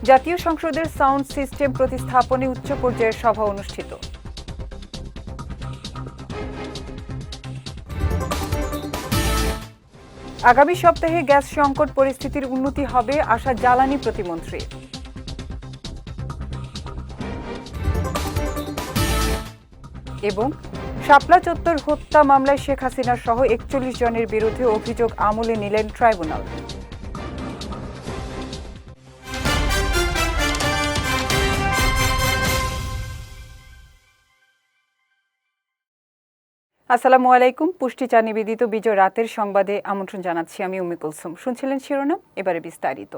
জাতীয় সংসদের sound system প্রতিস্থাপনে উচ্চ পর্যায়ের সভা অনুষ্ঠিত। আগামী সপ্তাহে গ্যাস সংকট পরিস্থিতির উন্নতি হবে আশা জ্বালানি প্রতিমন্ত্রী। এবং শাপলা চত্বর হত্যা মামলায় শেখ হাসিনা সহ ৪১ জনের বিরুদ্ধে অভিযোগ আমলে নিলেন ট্রাইব্যুনাল। আসসালামু আলাইকুম। পুষ্টিচা নিবেদিত বিজয় রাতের সংবাদে আমন্ত্রণ জানাচ্ছি আমি উম্মে কুলসুম। শুনছিলেন শিরোনাম, এবারে বিস্তারিত।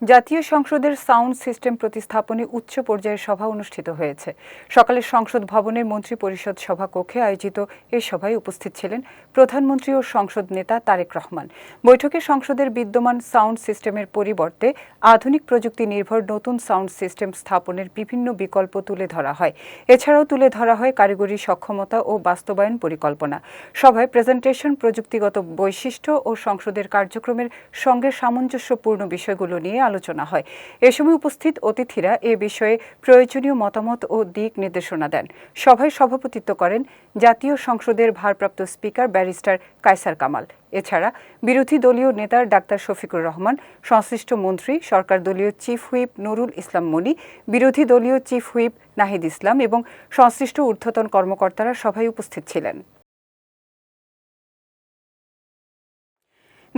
জাতীয় সংসদের সাউন্ড সিস্টেম প্রতিস্থাপনে উচ্চ পর্যায়ের সভা অনুষ্ঠিত হয়েছে। সকালে সংসদ ভবনের মন্ত্রী পরিষদ সভাকক্ষে আয়োজিত এই সভায় উপস্থিত ছিলেন প্রধানমন্ত্রী ও সংসদ নেতা তারেক রহমান। বৈঠকে সংসদের বিদ্যমান সাউন্ড সিস্টেমের পরিবর্তে আধুনিক প্রযুক্তি নির্ভর নতুন সাউন্ড সিস্টেম স্থাপনের বিভিন্ন বিকল্প তুলে ধরা হয়। এছাড়াও তুলে ধরা হয় কারিগরি সক্ষমতা ও বাস্তবায়ন পরিকল্পনা। সভায় প্রেজেন্টেশন, প্রযুক্তিগত বৈশিষ্ট্য ও সংসদের কার্যক্রমের সঙ্গে সামঞ্জস্যপূর্ণ বিষয়গুলো নিয়ে আলোচনা হয়। এ সময় উপস্থিত অতিথিরা এ বিষয়ে প্রয়োজনীয় মতামত ও দিক নির্দেশনা দেন। সভায় সভাপতিত্ব করেন জাতীয় সংসদের ভারপ্রাপ্ত স্পিকার ব্যারিস্টার কায়সার কামাল। এছাড়া বিরোধী দলীয় নেতা ডাক্তার শফিকুর রহমান, সংশ্লিষ্ট মন্ত্রী, সরকার দলীয় চিফ হুইপ নুরুল ইসলাম মনি, বিরোধী দলীয় চিফ হুইপ নাহিদ ইসলাম এবং সংশ্লিষ্ট ঊর্ধ্বতন কর্মকর্তারা সভায় উপস্থিত ছিলেন।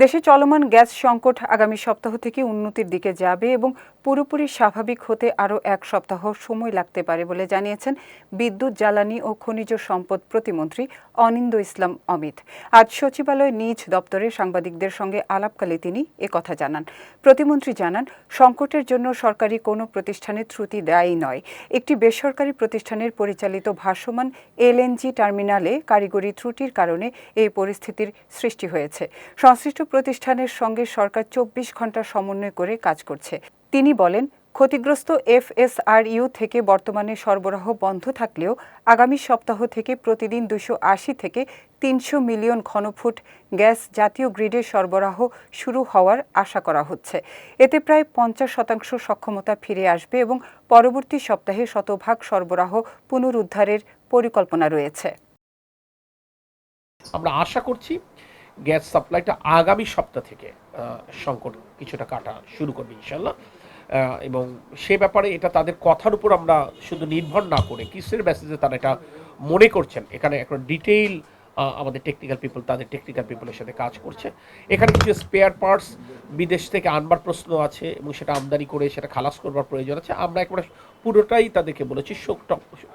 দেশে চলমান গ্যাস সংকট আগামী সপ্তাহ থেকে উন্নতির দিকে যাবে এবং পুরোপুরি স্বাভাবিক হতে আরও এক সপ্তাহ সময় লাগতে পারে বলে জানিয়েছেন বিদ্যুৎ, জ্বালানি ও খনিজ সম্পদ প্রতিমন্ত্রী অনিন্দ ইসলাম অমিত। আজ সচিবালয়ে নিজ দপ্তরে সাংবাদিকদের সঙ্গে আলাপকালে তিনি একথা জানান। প্রতিমন্ত্রী জানান, সংকটের জন্য সরকারি কোনো প্রতিষ্ঠানের ত্রুটি দায়ী নয়। একটি বেসরকারি প্রতিষ্ঠানের পরিচালিত ভাসমান এলএনজি টার্মিনালে কারিগরি ত্রুটির কারণে এই পরিস্থিতির সৃষ্টি হয়েছে। সংশ্লিষ্ট প্রতিষ্ঠানের সঙ্গে সরকার ২৪ ঘণ্টা সমন্বয় করে কাজ করছে। তিনি বলেন, ক্ষতিগ্রস্ত এফএসআরইউ থেকে বর্তমানে সরবরাহ বন্ধ থাকলেও আগামী সপ্তাহ থেকে প্রতিদিন ২৮০ থেকে ৩০০ মিলিয়ন ঘনফুট গ্যাস জাতীয় গ্রিডে সরবরাহ শুরু হওয়ার আশা করা হচ্ছে। এতে প্রায় ৫০% সক্ষমতা ফিরে আসবে এবং পরবর্তী সপ্তাহে শতভাগ সরবরাহ পুনরুদ্ধারের পরিকল্পনা রয়েছে। আমরা আশা করছি গ্যাস সাপ্লাইটা আগামী সপ্তাহ থেকে সংকট কিছুটা কাটা শুরু করবে ইনশাল্লাহ। এবং সে ব্যাপারে এটা তাদের কথার উপর আমরা শুধু নির্ভর না করে কিসের বেসিসে তারা এটা মনে করছেন, এখানে একটা ডিটেইল আমাদের টেকনিক্যাল পিপল তাদের টেকনিক্যাল পিপলের সাথে কাজ করছে। এখানে কিছু স্পেয়ার পার্টস বিদেশ থেকে আনবার প্রশ্ন আছে এবং সেটা আমদানি করে সেটা খালাস করবার প্রয়োজন আছে। আমরা একবারে পুরোটাই তাদেরকে বলেছি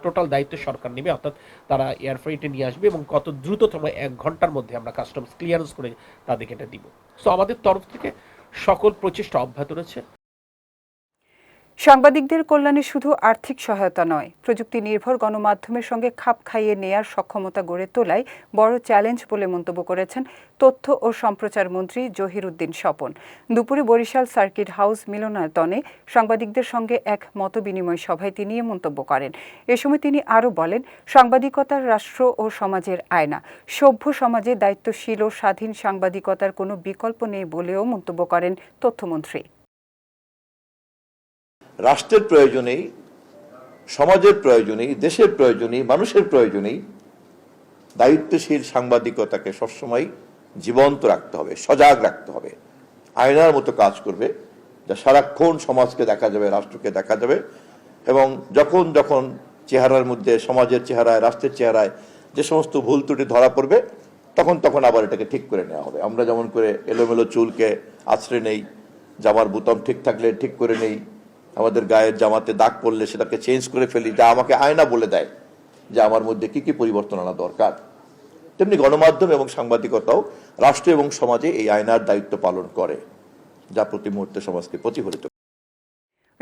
টোটাল দায়িত্ব সরকার নেবে, অর্থাৎ তারা এয়ার ফ্রেটে নিয়ে আসবে এবং কত দ্রুততম ১ ঘন্টার মধ্যে আমরা কাস্টমস ক্লিয়ারেন্স করে তাদেরকে এটা দিব। সো আমাদের তরফ থেকে সকল প্রচেষ্টা অব্যাহত রয়েছে। সাংবাদিকদের কল্যাণে শুধু আর্থিক সহায়তা নয়, প্রযুক্তি নির্ভর গণমাধ্যমের সঙ্গে খাপ খাইয়ে নেয়ার সক্ষমতা গড়ে তোলাই বড় চ্যালেঞ্জ বলে মন্তব্য করেছেন তথ্য ও সম্প্রচার মন্ত্রী জহির উদ্দিন স্বপন। দুপুরে বরিশাল সার্কিট হাউস মিলনায়তনে সাংবাদিকদের সঙ্গে এক মতবিনিময় সভায় তিনি এ মন্তব্য করেন। এ সময় তিনি আরও বলেন, সাংবাদিকতার রাষ্ট্র ও সমাজের আয়না। সভ্য সমাজে দায়িত্বশীল ও স্বাধীন সাংবাদিকতার কোনো বিকল্প নেই বলেও মন্তব্য করেন তথ্যমন্ত্রী। রাষ্ট্রের প্রয়োজনেই, সমাজের প্রয়োজনেই, দেশের প্রয়োজনেই, মানুষের প্রয়োজনেই দায়িত্বশীল সাংবাদিকতাকে সবসময় জীবন্ত রাখতে হবে, সজাগ রাখতে হবে। আয়নার মতো কাজ করবে, যা সারাক্ষণ সমাজকে দেখা যাবে, রাষ্ট্রকে দেখা যাবে এবং যখন যখন চেহারার মধ্যে, সমাজের চেহারায়, রাষ্ট্রের চেহারায় যে সমস্ত ভুল ত্রুটি ধরা পড়বে তখন তখন আবার এটাকে ঠিক করে নেওয়া হবে। আমরা যেমন করে এলোমেলো চুলকে আছড়ে নেই, জামার বোতাম ঠিক থাকলে ঠিক করে নেই, আমাদের গায়ের জামাতে দাগ পড়লে সেটাকে চেঞ্জ করে ফেলি, যা আমাকে আয়না বলে দেয় যে আমার মধ্যে কি কি পরিবর্তন আনা দরকার, তেমনি গণমাধ্যম এবং সাংবাদিকতাও রাষ্ট্র এবং সমাজে এই আয়নার দায়িত্ব পালন করে, যা প্রতি মুহূর্তে সমাজকে প্রতিফলিত।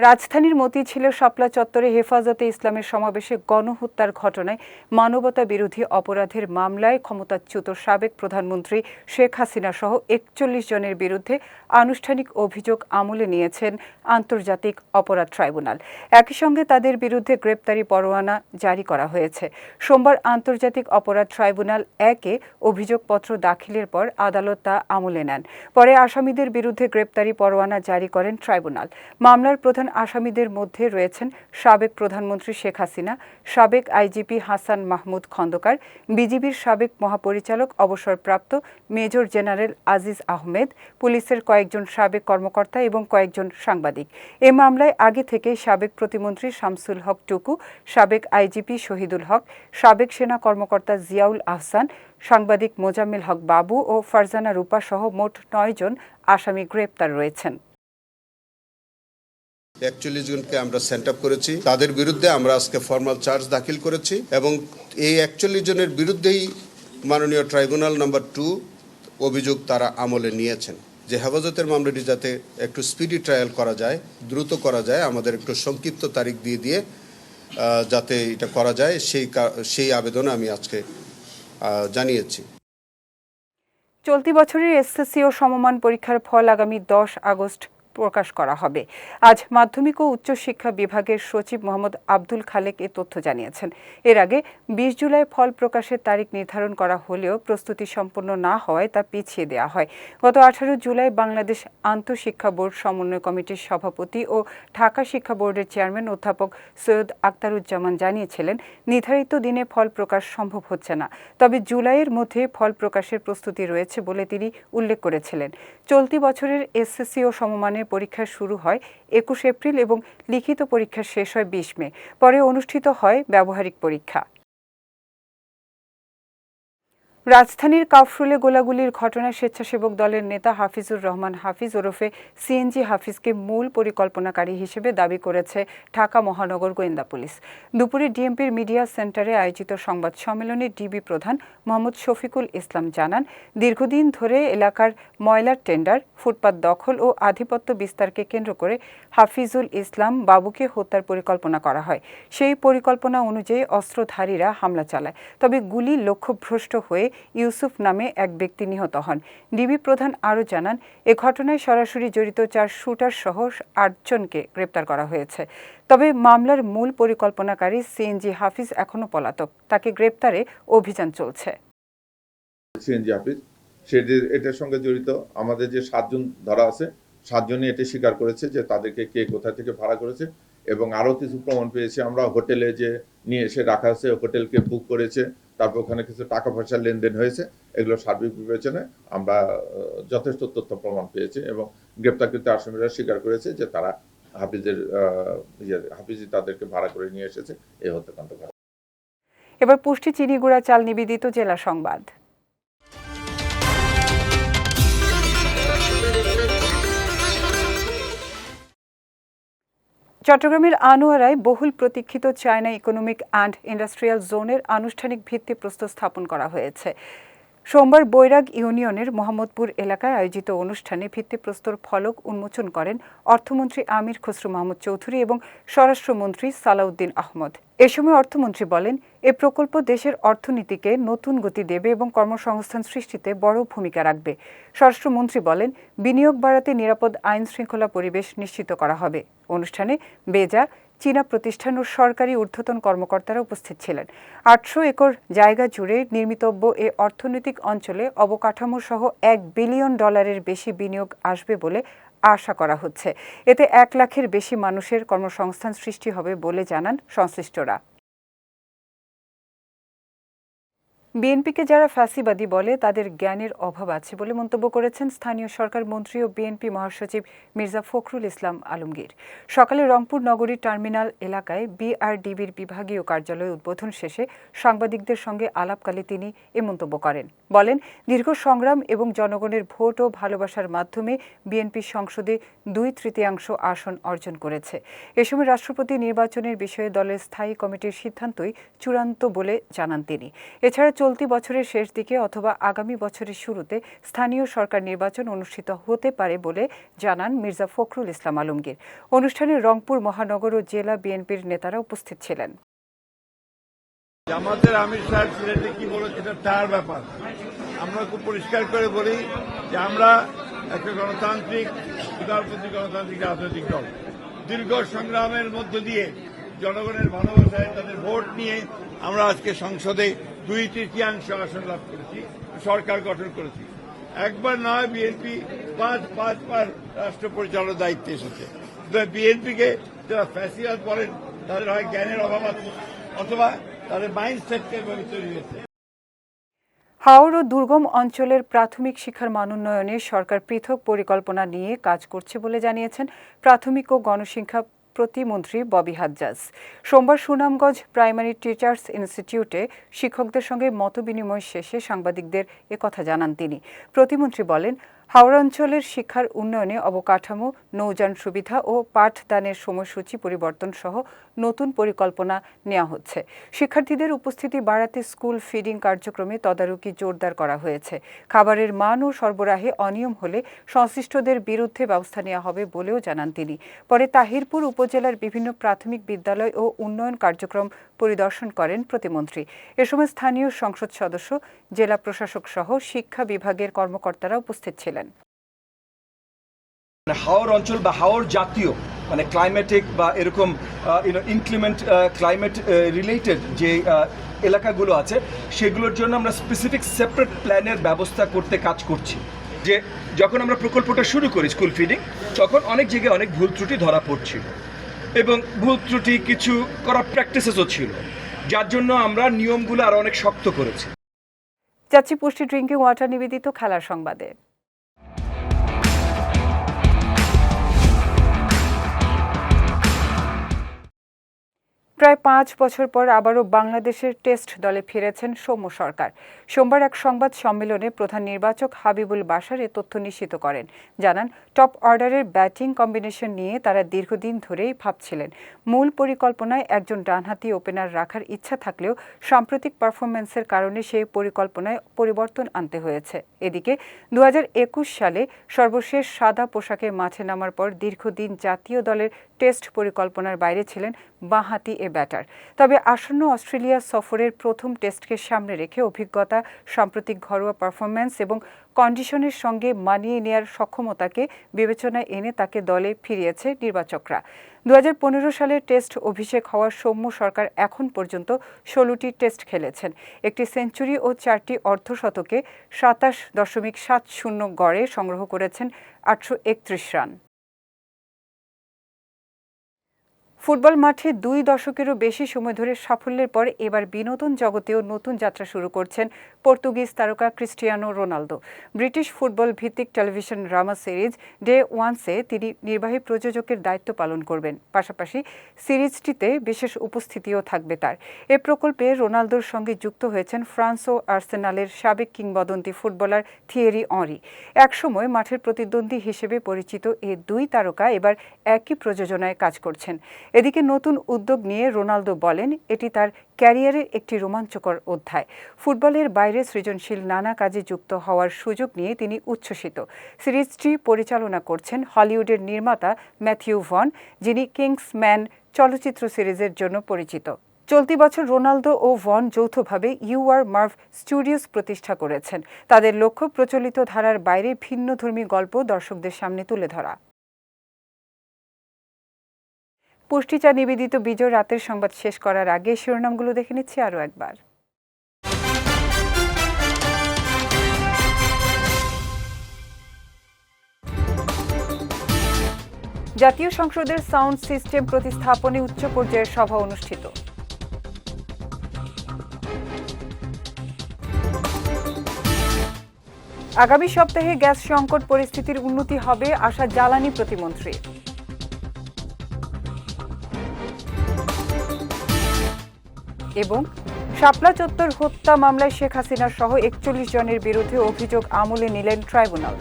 রাজধানীর মতিঝিলের শাপলা চত্বরে হেফাজতে ইসলামের সমাবেশে গণহত্যার ঘটনায় মানবতা বিরোধী অপরাধের মামলায় ক্ষমতাচ্যুত সাবেক প্রধানমন্ত্রী শেখ হাসিনা সহ ৪১ জনের বিরুদ্ধে আনুষ্ঠানিক অভিযোগ আমলে নিয়েছেন আন্তর্জাতিক অপরাধ ট্রাইব্যুনাল। একই সঙ্গে তাদের বিরুদ্ধে গ্রেপ্তারি পরোয়ানা জারি করা হয়েছে। সোমবার আন্তর্জাতিক অপরাধ ট্রাইব্যুনাল ১-এ অভিযোগপত্র দাখিলের পর আদালত তা আমলে নেন। পরে আসামিদের বিরুদ্ধে গ্রেপ্তারি পরোয়ানা জারি করেন ট্রাইব্যুনাল। মামলার প্রধান আসামিদের মধ্যে রয়েছেন সাবেক প্রধানমন্ত্রী শেখ হাসিনা, সাবেক আইজিপি হাসান মাহমুদ খন্দকার, বিজিবির সাবেক মহাপরিচালক অবসরপ্রাপ্ত মেজর জেনারেল আজিজ আহমেদ, পুলিশের কয়েকজন সাবেক কর্মকর্তা এবং কয়েকজন সাংবাদিক। এ মামলায় আগে থেকেই সাবেক প্রতিমন্ত্রী শামসুল হক টুকু, সাবেক আইজিপি শহীদুল হক, সাবেক সেনা কর্মকর্তা জিয়াউল আহসান, সাংবাদিক মোজাম্মেল হক বাবু ও ফারজানা রূপা সহ মোট ৯ জন আসামি গ্রেপ্তার রয়েছেন। ৪১ জনকে আমরা সেন্ট আপ করেছি, তাদের বিরুদ্ধে আমরা আজকে ফর্মাল চার্জ দাখিল করেছি এবং এই ৪১ জনের বিরুদ্ধেই মাননীয় ট্রাইব্যুনাল নাম্বার 2 অভিযোগ তারা আমলে নিয়েছেন। যে হেফাজতের মামলাটি যাতে একটু স্পিডি ট্রায়াল করা যায়, দ্রুত করা যায়, আমাদের একটু সংক্ষিপ্ত তারিখ দিয়ে যাতে এটা করা যায় সেই আবেদন আমি আজকে জানিয়েছি। চলতি বছরের এসএসসি ও সমমান পরীক্ষার ফল আগামী ১০ আগস্ট প্রকাশ করা হবে। আজ মাধ্যমিক ও উচ্চশিক্ষা বিভাগের সচিব মোহাম্মদ আব্দুল খালেক এ তথ্য জানিয়েছেন। এর আগে ২০ জুলাই ফল প্রকাশের তারিখ নির্ধারণ করা হলেও প্রস্তুতি সম্পন্ন না হওয়ায় তা পিছিয়ে দেওয়া হয়। গত ১৮ জুলাই বাংলাদেশ আন্তঃশিক্ষা বোর্ড সমন্বয় কমিটির সভাপতি ও ঢাকা শিক্ষা বোর্ডের চেয়ারম্যান অধ্যাপক সৈয়দ আখতারুজ্জামান জানিয়েছিলেন, নির্ধারিত দিনে ফল প্রকাশ সম্ভব হচ্ছে না, তবে জুলাইয়ের মধ্যে ফল প্রকাশের প্রস্তুতি রয়েছে বলে তিনি উল্লেখ করেছিলেন। চলতি বছরের এসএসসি ও সমমানের পরীক্ষা শুরু হয় ২১ এপ্রিল এবং লিখিত পরীক্ষা শেষ হয় ২০ মে। পরে অনুষ্ঠিত হয় ব্যবহারিক পরীক্ষা। রাজধানীর কাফরুলে গোলাগুলির ঘটনায় স্বেচ্ছাসেবক দলের নেতা হাফিজুর রহমান হাফিজ ওরফে সিএনজি হাফিজকে মূল পরিকল্পনাকারী হিসেবে দাবি করেছে ঢাকা মহানগর গোয়েন্দা পুলিশ। দুপুরে ডিএমপির মিডিয়া সেন্টারে আয়োজিত সংবাদ সম্মেলনে ডিবি প্রধান মোহাম্মদ শফিকুল ইসলাম জানান, দীর্ঘদিন ধরে এলাকার ময়লার টেন্ডার, ফুটপাত দখল ও আধিপত্য বিস্তারকে কেন্দ্র করে হাফিজুল ইসলাম বাবুকে হত্যার পরিকল্পনা করা হয়। সেই পরিকল্পনা অনুযায়ী অস্ত্রধারীরা হামলা চালায়, তবে গুলি লক্ষ্যভ্রষ্ট হয়ে ইউসুফ নামে এক ব্যক্তি নিহত হন। ডিবি প্রধান আরও জানান, এ ঘটনায় সরাসরি জড়িত ৪ শুটার সহ ৮ জনকে গ্রেপ্তার করা হয়েছে। তবে মামলার মূল পরিকল্পনাকারী সিএনজি হাফিজ এখনও পলাতক, তাকে গ্রেপ্তারে অভিযান চলছে। সিএনজি হাফিজ এটার সঙ্গে জড়িত আমাদের যে ৭ জন ধরা আছে, ৭ জনই এটা স্বীকার করেছে যে তাদেরকে কে কোথা থেকে ভাড়া করেছে এবং আরও কিছু প্রমাণ পেয়েছি আমরা। হোটেলে যে নিয়ে এসে রাখা আছে, হোটেলকে বুক করেছে, তারপর ওখানে কিছু টাকা পয়সার লেনদেন হয়েছে, এগুলো সার্বিক বিবেচনায় আমরা যথেষ্ট তথ্য প্রমাণ পেয়েছি এবং গ্রেপ্তারকৃত আসামিরা স্বীকার করেছে যে তারা হাফিজই তাদেরকে ভাড়া করে নিয়ে এসেছে এই হত্যাকাণ্ড। এবার পুষ্টি চিনিগুড়া চাল নিবেদিত জেলা সংবাদ। চট্টগ্রামের আনোয়ারায় বহুল প্রতীক্ষিত চায়না ইকোনমিক অ্যান্ড ইন্ডাস্ট্রিয়াল জোনের আনুষ্ঠানিক ভিত্তিপ্রস্তর স্থাপন করা হয়েছে। সোমবার বৈরাগ ইউনিয়নের মোহাম্মদপুর এলাকায় আয়োজিত অনুষ্ঠানে ভিত্তিপ্রস্তর ফলক উন্মোচন করেন অর্থমন্ত্রী আমির খসরু মাহমুদ চৌধুরী এবং স্বরাষ্ট্রমন্ত্রী সালাউদ্দিন আহমদ। এ সময় অর্থমন্ত্রী বলেন, এ প্রকল্প দেশের অর্থনীতিকে নতুন গতি দেবে এবং কর্মসংস্থান সৃষ্টিতে বড় ভূমিকা রাখবে। স্বরাষ্ট্রমন্ত্রী বলেন, বিনিয়োগ বাড়াতে নিরাপদ আইন শৃঙ্খলা পরিবেশ নিশ্চিত করা হবে। অনুষ্ঠানে বেজা, চীনা প্রতিষ্ঠান ও সরকারি ঊর্ধ্বতন কর্মকর্তারা উপস্থিত ছিলেন। ৮০০ একর জায়গা জুড়ে নির্মিতব্য এ অর্থনৈতিক অঞ্চলে অবকাঠামো সহ $1 বিলিয়ন বেশি বিনিয়োগ আসবে বলে আশা করা হচ্ছে। এতে ১ লাখের বেশি মানুষের কর্মসংস্থান সৃষ্টি হবে বলে জানান সংশ্লিষ্টরা। বিএনপিকে যারা ফ্যাসিবাদী বলে তাদের জ্ঞানের অভাব আছে বলে মন্তব্য করেছেন স্থানীয় সরকার মন্ত্রী ও বিএনপি মহাসচিব মির্জা ফখরুল ইসলাম আলমগীর। সকালে রংপুর নগরীর টার্মিনাল এলাকায় বিআরডিবির বিভাগীয় কার্যালয় উদ্বোধন শেষে সাংবাদিকদের সঙ্গে আলাপকালে তিনি এ মন্তব্য করেন। বলেন, দীর্ঘ সংগ্রাম এবং জনগণের ভোট ও ভালোবাসার মাধ্যমে বিএনপি সংসদে 2/3 আসন অর্জন করেছে। এ সময় রাষ্ট্রপতি নির্বাচনের বিষয়ে দলের স্থায়ী কমিটির সিদ্ধান্তই চূড়ান্ত বলে জানান তিনি। এছাড়া চলতি বছরের শেষ দিকে অথবা আগামী বছরের শুরুতে স্থানীয় সরকার নির্বাচন অনুষ্ঠিত হতে পারে বলে জানান মির্জা ফখরুল ইসলাম আলমগীর। অনুষ্ঠানে রংপুর মহানগর ও জেলা বিএনপির নেতারা উপস্থিত ছিলেন। জামাতের আমির সাহেব সিলেটে কি বলেছে এটা তার ব্যাপার। আমরা খুব পরিষ্কার করে বলি যে আমরা একটা গণতান্ত্রিক উদারপন্থী গণতান্ত্রিক রাজনৈতিক দল। দীর্ঘ সংগ্রামের মধ্য দিয়ে জনগণের ভালোবাসায় তাদের ভোট নিয়ে আমরা আজকে সংসদে 2/3 আসন লাভ করেছি, সরকার গঠন করেছি। একবার নয়, বিএনপি পাঁচবার রাষ্ট্র পরিচালনার দায়িত্বে এসেছে। বিএনপিকে যারা ফ্যাসিবাদ বলেন তাদের হয় জ্ঞানের অভাব আছে অথবা তাদের মাইন্ডসেটকে এভাবে তৈরি হয়েছে। হাওর ও দুর্গম অঞ্চলের প্রাথমিক শিক্ষার মানোন্নয়নে সরকার পৃথক পরিকল্পনা নিয়ে কাজ করছে বলে জানিয়েছেন প্রাথমিক ও গণশিক্ষা প্রতিমন্ত্রী ববি হাজ্জাজ। সোমবার সুনামগঞ্জ প্রাইমারি টিচার্স ইনস্টিটিউটে শিক্ষকদের সঙ্গে মতবিনিময় শেষে সাংবাদিকদের একথা জানান তিনি। প্রতিমন্ত্রী বলেন, হাওড়া অঞ্চলের শিক্ষার উন্নয়নে অবকাঠামো, নৌযান সুবিধা ও পাঠদানের সময়সূচি পরিবর্তন সহ নতুন পরিকল্পনা নেওয়া হচ্ছে। শিক্ষার্থীদের উপস্থিতি বাড়াতে স্কুল ফিডিং কার্যক্রমে তদারকি জোরদার করা হয়েছে। খাবারের মান ও সরবরাহে অনিয়ম হলে সংশ্লিষ্টদের বিরুদ্ধে ব্যবস্থা নেওয়া হবে বলেও জানান তিনি। পরে তাহিরপুর উপজেলার বিভিন্ন প্রাথমিক বিদ্যালয় ও উন্নয়ন কার্যক্রম পরিদর্শন করেন প্রতিমন্ত্রী। এ সময় স্থানীয় সংসদ সদস্য, জেলা প্রশাসক সহ শিক্ষা বিভাগের কর্মকর্তারা উপস্থিত ছিলেন। হাওর অঞ্চল বা হাওর জাতীয় ক্লাইমেটিক বা এরকম ইনক্লিমেন্ট ক্লাইমেট রিলেটেড যে এলাকাগুলো আছে সেগুলোর জন্য আমরা স্পেসিফিক সেপারেট প্ল্যানের ব্যবস্থা করতে কাজ করছি। যে যখন আমরা প্রকল্পটা শুরু করি স্কুল ফিডিং, তখন অনেক জায়গায় অনেক ভুল ত্রুটি ধরা পড়ছিল এবং ভুল ত্রুটি কিছু করার প্র্যাকটিসেসও ছিল, যার জন্য আমরা নিয়মগুলো আরো অনেক শক্ত করেছি। যাচ্ছি পুষ্টি ড্রিঙ্কিং ওয়াটার নিবেদিত খেলার সংবাদে। প্রায় 5 বছর পর আবারও বাংলাদেশের টেস্ট দলে ফিরেছেন সৌম্য সরকার। সোমবার এক সংবাদ সম্মেলনে প্রধান নির্বাচক হাবিবুল বাশার এ তথ্য নিশ্চিত করেন। জানান, টপ অর্ডারের ব্যাটিং কম্বিনেশন নিয়ে তারা দীর্ঘদিন ধরেই ভাবছিলেন। মূল পরিকল্পনায় একজন ডানহাতি ওপেনার রাখার ইচ্ছা থাকলেও সাম্প্রতিক পারফরম্যান্সের কারণে সেই পরিকল্পনায় পরিবর্তন আনতে হয়েছে। এদিকে 2021 সালে সর্বশেষ সাদা পোশাকে মাঠে নামার পর দীর্ঘদিন জাতীয় দলের টেস্ট পরিকল্পনার বাইরে ছিলেন বাঁহাতি এ ব্যাটার। তবে আসন্ন অস্ট্রেলিয়া সফরের প্রথম টেস্টকে সামনে রেখে অভিজ্ঞতা, সাম্প্রতিক ঘরোয়া পারফরম্যান্স এবং কন্ডিশনের সঙ্গে মানিয়ে নেওয়ার সক্ষমতাকে বিবেচনায় এনে তাকে দলে ফিরিয়েছে নির্বাচকরা। 2015 সালে টেস্ট অভিষেক হওয়া সৌম্য সরকার এখন পর্যন্ত 16টি টেস্ট খেলেছেন। একটি সেঞ্চুরি ও 4টি অর্ধশতকে 27.70 গড়ে সংগ্রহ করেছেন 831 রান। ফুটবল মাঠে 2 দশকেরও বেশি সময় ধরে সাফল্যের পর এবার বিনোদন জগতেও নতুন যাত্রা শুরু করছেন পর্তুগিজ তারকা ক্রিস্টিয়ানো রোনালদো। ব্রিটিশ ফুটবল ভিত্তিক টেলিভিশন ড্রামা সিরিজ ডে ওয়ান্সে তিনি নির্বাহী প্রযোজকের দায়িত্ব পালন করবেন। পাশাপাশি সিরিজটিতে বিশেষ উপস্থিতিও থাকবে তার। এ প্রকল্পে রোনালদোর সঙ্গে যুক্ত হয়েছেন ফ্রান্স ও আর্সেনালের সাবেক কিংবদন্তি ফুটবলার থিয়েরি অঁরি। একসময় মাঠের প্রতিদ্বন্দ্বী হিসেবে পরিচিত এই 2 তারকা এবার একই প্রযোজনায় কাজ করছেন। এদিকে নতুন উদ্যোগ নিয়ে রোনালদো বলেন, এটি তার ক্যারিয়ারের একটি রোমাঞ্চকর অধ্যায়। ফুটবলের বাইরে সৃজনশীল নানা কাজে যুক্ত হওয়ার সুযোগ নিয়ে তিনি উচ্ছ্বসিত। সিরিজটি পরিচালনা করছেন হলিউডের নির্মাতা ম্যাথিউ ভন, যিনি কিংসম্যান চলচ্চিত্র সিরিজের জন্য পরিচিত। চলতি বছর রোনালদো ও ভন যৌথভাবে ইউআর মার্ভ স্টুডিওস প্রতিষ্ঠা করেছেন। তাদের লক্ষ্য প্রচলিত ধারার বাইরে ভিন্নধর্মী গল্প দর্শকদের সামনে তুলে ধরা। পুষ্টিচা নিবেদিত বিজয় রাতের সংবাদ শেষ করার আগে শিরোনামগুলো দেখে নিচ্ছি আরও একবার। জাতীয় সংসদের সাউন্ড সিস্টেম প্রতিস্থাপনে উচ্চ পর্যায়ের সভা অনুষ্ঠিত। আগামী সপ্তাহে গ্যাস সংকট পরিস্থিতির উন্নতি হবে আশা জ্বালানি প্রতিমন্ত্রী। এবং শাপলা চত্বর হত্যা মামলায় শেখ হাসিনা সহ 41 জনের বিরুদ্ধে অভিযোগ আমলে নিলেন ট্রাইব্যুনাল।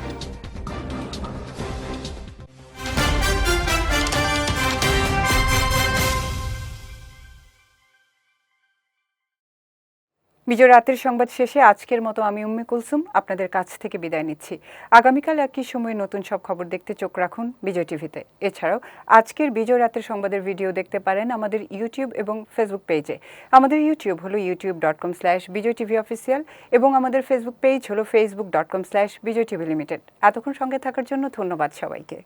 বিজয় রাতের সংবাদ শেষে আজকের মতো আমি উম্মে কুলসুম আপনাদের কাছ থেকে বিদায় নিচ্ছি। আগামীকাল একই সময়ে নতুন সব খবর দেখতে চোখ রাখুন বিজয় টিভিতে। এছাড়াও আজকের বিজয় রাতের সংবাদের ভিডিও দেখতে পারেন আমাদের ইউটিউব এবং ফেসবুক পেজে। আমাদের ইউটিউব হলো youtube.com/bijaytvofficial এবং আমাদের ফেসবুক পেজ হলো facebook.com/bijaytvlimited। এতক্ষণ সঙ্গে থাকার জন্য ধন্যবাদ সবাইকে।